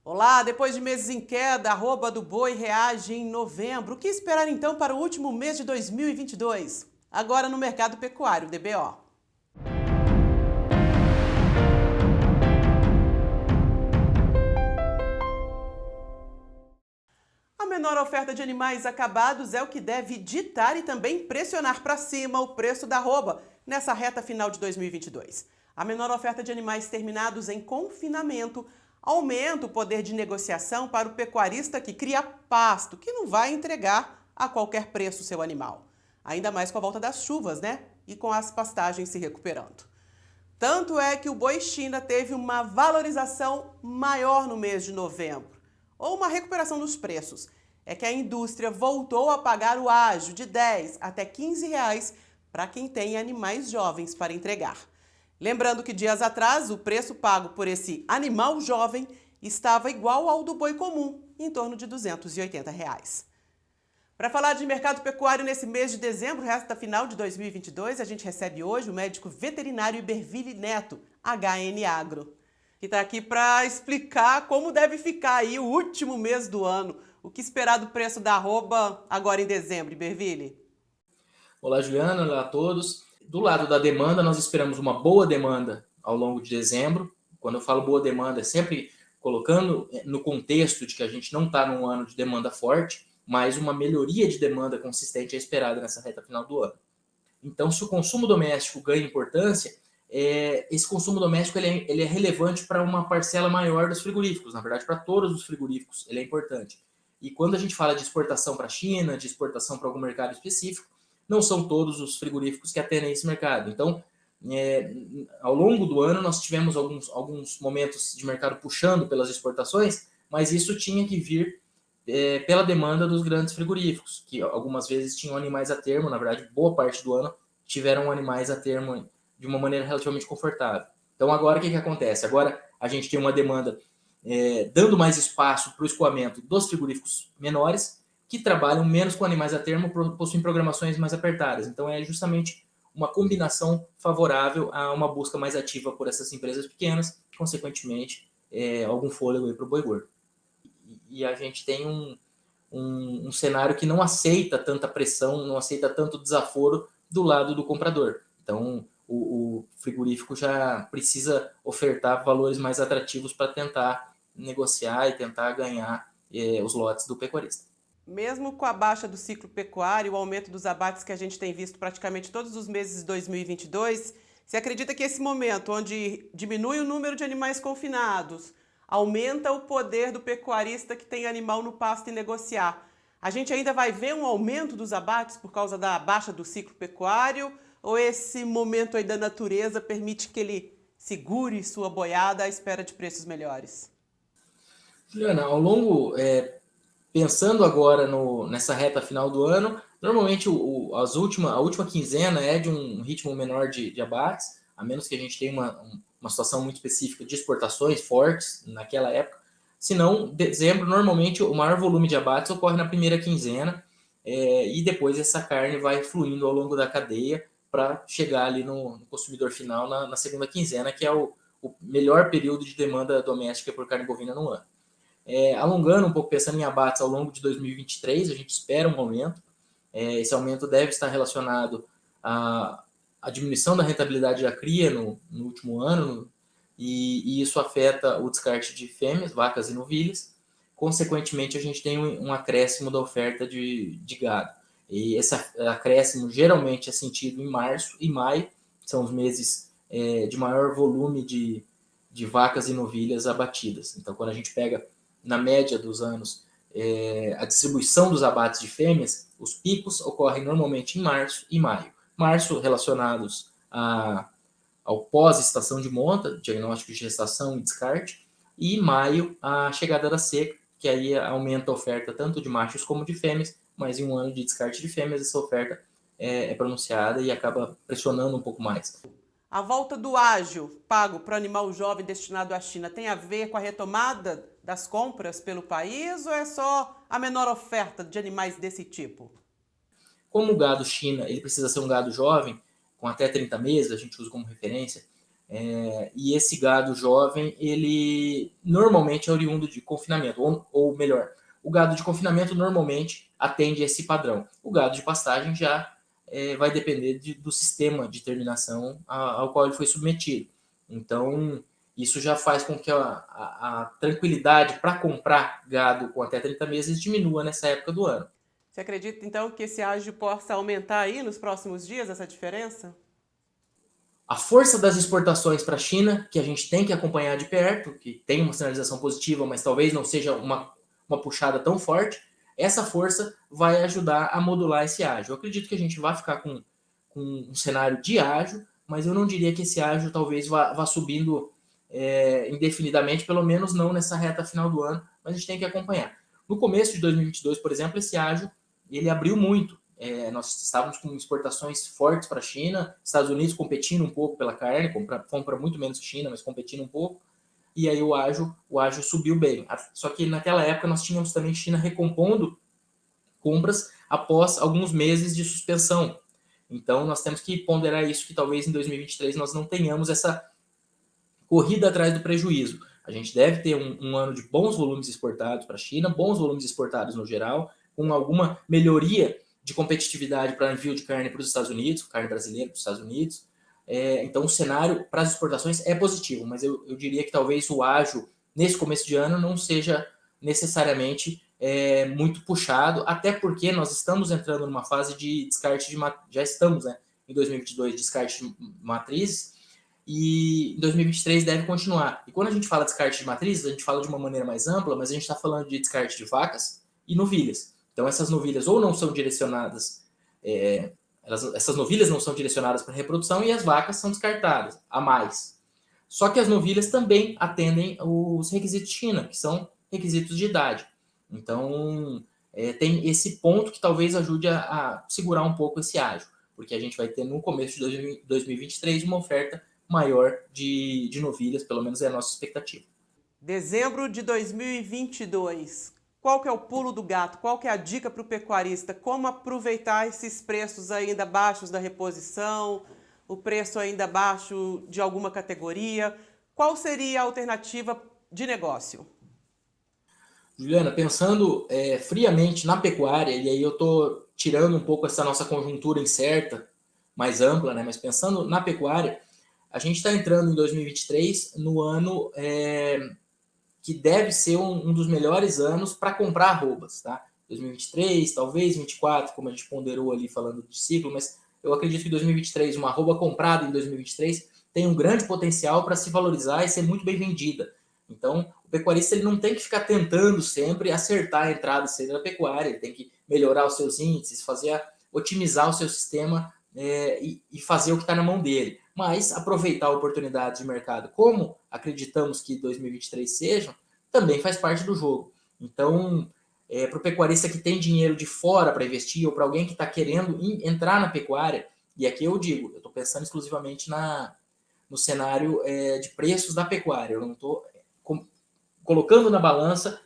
Olá, depois de meses em queda, a arroba do boi reage em novembro. O que esperar então para o último mês de 2022? Agora no mercado pecuário, DBO. A menor oferta de animais acabados é o que deve ditar e também pressionar para cima o preço da arroba nessa reta final de 2022. A menor oferta de animais terminados em confinamento aumenta o poder de negociação para o pecuarista que cria pasto, que não vai entregar a qualquer preço o seu animal. Ainda mais com a volta das chuvas, né? E com as pastagens se recuperando. Tanto é que o boi China teve uma valorização maior no mês de novembro, ou uma recuperação dos preços. É que a indústria voltou a pagar o ágio de 10 até 15 reais para quem tem animais jovens para entregar. Lembrando que dias atrás o preço pago por esse animal jovem estava igual ao do boi comum, em torno de 280 reais. Para falar de mercado pecuário nesse mês de dezembro, resta final de 2022, a gente recebe hoje o médico veterinário Iberville Neto, HN Agro, que está aqui para explicar como deve ficar aí o último mês do ano. O que esperar do preço da arroba agora em dezembro, Iberville? Olá, Juliana, olá a todos. Do lado da demanda, nós esperamos uma boa demanda ao longo de dezembro. Quando eu falo boa demanda, é sempre colocando no contexto de que a gente não está num ano de demanda forte, mas uma melhoria de demanda consistente é esperada nessa reta final do ano. Então, se o consumo doméstico ganha importância, esse consumo doméstico ele é relevante para uma parcela maior dos frigoríficos, na verdade, para todos os frigoríficos, ele é importante. E quando a gente fala de exportação para a China, de exportação para algum mercado específico, não são todos os frigoríficos que atendem esse mercado. Então, ao longo do ano, nós tivemos alguns momentos de mercado puxando pelas exportações, mas isso tinha que vir pela demanda dos grandes frigoríficos, que algumas vezes tinham animais a termo, na verdade, boa parte do ano tiveram animais a termo de uma maneira relativamente confortável. Então, agora o que acontece? Agora a gente tem uma demanda dando mais espaço para o escoamento dos frigoríficos menores, que trabalham menos com animais a termo, possuem programações mais apertadas. Então, é justamente uma combinação favorável a uma busca mais ativa por essas empresas pequenas, consequentemente, algum fôlego para o boi gordo. E a gente tem um cenário que não aceita tanta pressão, não aceita tanto desaforo do lado do comprador. Então, o frigorífico já precisa ofertar valores mais atrativos para tentar negociar e tentar ganhar os lotes do pecuarista. Mesmo com a baixa do ciclo pecuário e o aumento dos abates que a gente tem visto praticamente todos os meses de 2022, você acredita que esse momento, onde diminui o número de animais confinados, aumenta o poder do pecuarista que tem animal no pasto em negociar, a gente ainda vai ver um aumento dos abates por causa da baixa do ciclo pecuário? Ou esse momento aí da natureza permite que ele segure sua boiada à espera de preços melhores? Juliana, pensando agora nessa reta final do ano, normalmente a última quinzena é de um ritmo menor de abates, a menos que a gente tenha uma situação muito específica de exportações fortes naquela época. Se não, dezembro, normalmente o maior volume de abates ocorre na primeira quinzena, e depois essa carne vai fluindo ao longo da cadeia para chegar ali no consumidor final na segunda quinzena, que é o melhor período de demanda doméstica por carne bovina no ano. Alongando um pouco, pensando em abates ao longo de 2023, a gente espera um aumento. Esse aumento deve estar relacionado à diminuição da rentabilidade da cria no último ano, e isso afeta o descarte de fêmeas, vacas e novilhas. Consequentemente, a gente tem um acréscimo da oferta de gado. E esse acréscimo geralmente é sentido em março e maio, são os meses de maior volume de vacas e novilhas abatidas. Então, quando a gente pega na média dos anos, a distribuição dos abates de fêmeas, os picos ocorrem normalmente em março e maio. Março relacionados ao pós-estação de monta, diagnóstico de gestação e descarte, e maio a chegada da seca, que aí aumenta a oferta tanto de machos como de fêmeas, mas em um ano de descarte de fêmeas essa oferta é pronunciada e acaba pressionando um pouco mais. A volta do ágio pago para o animal jovem destinado à China tem a ver com a retomada das compras pelo país ou é só a menor oferta de animais desse tipo? Como o gado China ele precisa ser um gado jovem, com até 30 meses, a gente usa como referência, E esse gado jovem, ele normalmente é oriundo de confinamento, ou melhor, o gado de confinamento normalmente atende esse padrão. O gado de pastagem já vai depender do sistema de terminação ao qual ele foi submetido. Então, isso já faz com que a tranquilidade para comprar gado com até 30 meses diminua nessa época do ano. Você acredita, então, que esse ágio possa aumentar aí nos próximos dias, essa diferença? A força das exportações para a China, que a gente tem que acompanhar de perto, que tem uma sinalização positiva, mas talvez não seja uma puxada tão forte, essa força vai ajudar a modular esse ágio. Eu acredito que a gente vai ficar com um cenário de ágio, mas eu não diria que esse ágio talvez vá subindo indefinidamente, pelo menos não nessa reta final do ano, mas a gente tem que acompanhar. No começo de 2022, por exemplo, esse ágio ele abriu muito. Nós estávamos com exportações fortes para a China, Estados Unidos competindo um pouco pela carne, compra muito menos China, mas competindo um pouco, e aí o ágio subiu bem. Só que naquela época nós tínhamos também China recompondo compras após alguns meses de suspensão. Então nós temos que ponderar isso, que talvez em 2023 nós não tenhamos essa corrida atrás do prejuízo. A gente deve ter um ano de bons volumes exportados para a China, bons volumes exportados no geral, com alguma melhoria de competitividade para envio de carne para os Estados Unidos, carne brasileira para os Estados Unidos. Então o cenário para as exportações é positivo, mas eu diria que talvez o ágio nesse começo de ano não seja necessariamente muito puxado, até porque nós estamos entrando numa fase de descarte já estamos, né, em 2022, descarte de matrizes, e em 2023 deve continuar. E quando a gente fala de descarte de matrizes, a gente fala de uma maneira mais ampla, mas a gente está falando de descarte de vacas e novilhas. Então essas novilhas ou não são direcionadas, essas novilhas não são direcionadas para reprodução e as vacas são descartadas a mais. Só que as novilhas também atendem os requisitos China, que são requisitos de idade. Então tem esse ponto que talvez ajude a segurar um pouco esse ágio, porque a gente vai ter no começo de 2023 uma oferta maior de novilhas, pelo menos é a nossa expectativa. Dezembro de 2022. Qual que é o pulo do gato? Qual que é a dica para o pecuarista? Como aproveitar esses preços ainda baixos da reposição, o preço ainda baixo de alguma categoria? Qual seria a alternativa de negócio? Juliana, pensando friamente na pecuária, e aí eu estou tirando um pouco essa nossa conjuntura incerta, mais ampla, né? Mas pensando na pecuária, a gente está entrando em 2023 no ano que deve ser um dos melhores anos para comprar arrobas, tá? 2023, talvez 2024, como a gente ponderou ali falando de ciclo, mas eu acredito que 2023, uma arroba comprada em 2023 tem um grande potencial para se valorizar e ser muito bem vendida. Então, o pecuarista ele não tem que ficar tentando sempre acertar a entrada cedo na pecuária, ele tem que melhorar os seus índices, otimizar o seu sistema e fazer o que está na mão dele. Mas aproveitar oportunidades de mercado, como acreditamos que 2023 sejam, também faz parte do jogo. Então, para o pecuarista que tem dinheiro de fora para investir, ou para alguém que está querendo entrar na pecuária, e aqui eu digo, eu estou pensando exclusivamente no cenário de preços da pecuária, eu não estou colocando na balança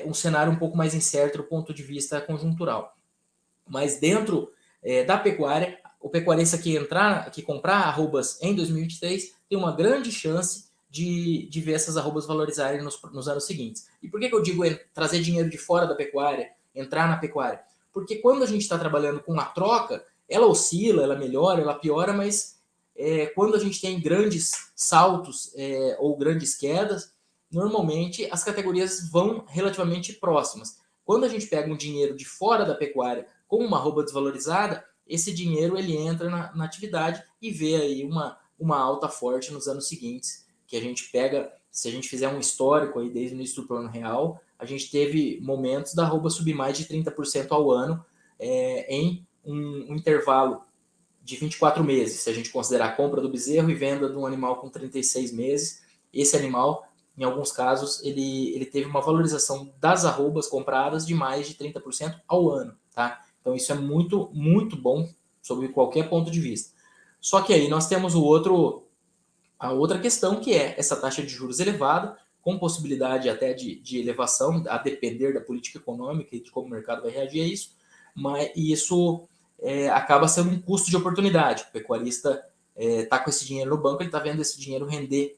um cenário um pouco mais incerto do ponto de vista conjuntural. Mas dentro da pecuária, o pecuarista que comprar arrobas em 2023 tem uma grande chance de ver essas arrobas valorizarem nos anos seguintes. E por que eu digo trazer dinheiro de fora da pecuária, entrar na pecuária? Porque quando a gente está trabalhando com uma troca, ela oscila, ela melhora, ela piora, mas quando a gente tem grandes saltos ou grandes quedas, normalmente as categorias vão relativamente próximas. Quando a gente pega um dinheiro de fora da pecuária com uma arroba desvalorizada, esse dinheiro ele entra na atividade e vê aí uma alta forte nos anos seguintes, que a gente pega, se a gente fizer um histórico aí desde o início do plano real, a gente teve momentos da arroba subir mais de 30% ao ano em um intervalo de 24 meses, se a gente considerar a compra do bezerro e venda de um animal com 36 meses, esse animal, em alguns casos, ele teve uma valorização das arrobas compradas de mais de 30% ao ano, tá? Então isso é muito, muito bom sob qualquer ponto de vista. Só que aí nós temos a outra questão, que é essa taxa de juros elevada, com possibilidade até de elevação, a depender da política econômica e de como o mercado vai reagir a isso, mas isso acaba sendo um custo de oportunidade. O pecuarista está com esse dinheiro no banco, ele está vendo esse dinheiro render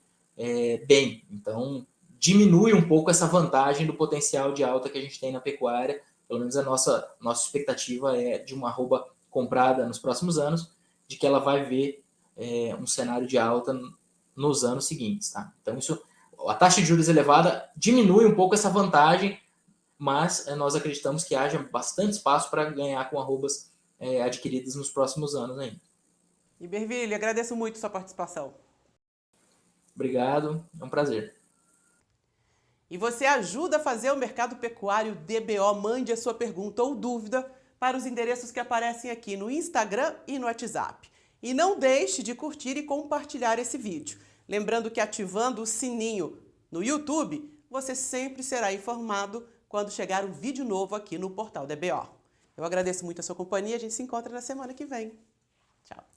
bem. Então, diminui um pouco essa vantagem do potencial de alta que a gente tem na pecuária. Pelo menos a nossa expectativa é de uma arroba comprada nos próximos anos, de que ela vai ver um cenário de alta nos anos seguintes. Tá? Então, a taxa de juros elevada diminui um pouco essa vantagem, mas nós acreditamos que haja bastante espaço para ganhar com arrobas adquiridas nos próximos anos ainda. Iberville, agradeço muito sua participação. Obrigado, é um prazer. E você ajuda a fazer o Mercado Pecuário DBO. Mande a sua pergunta ou dúvida para os endereços que aparecem aqui no Instagram e no WhatsApp. E não deixe de curtir e compartilhar esse vídeo. Lembrando que ativando o sininho no YouTube, você sempre será informado quando chegar um vídeo novo aqui no portal DBO. Eu agradeço muito a sua companhia, a gente se encontra na semana que vem. Tchau!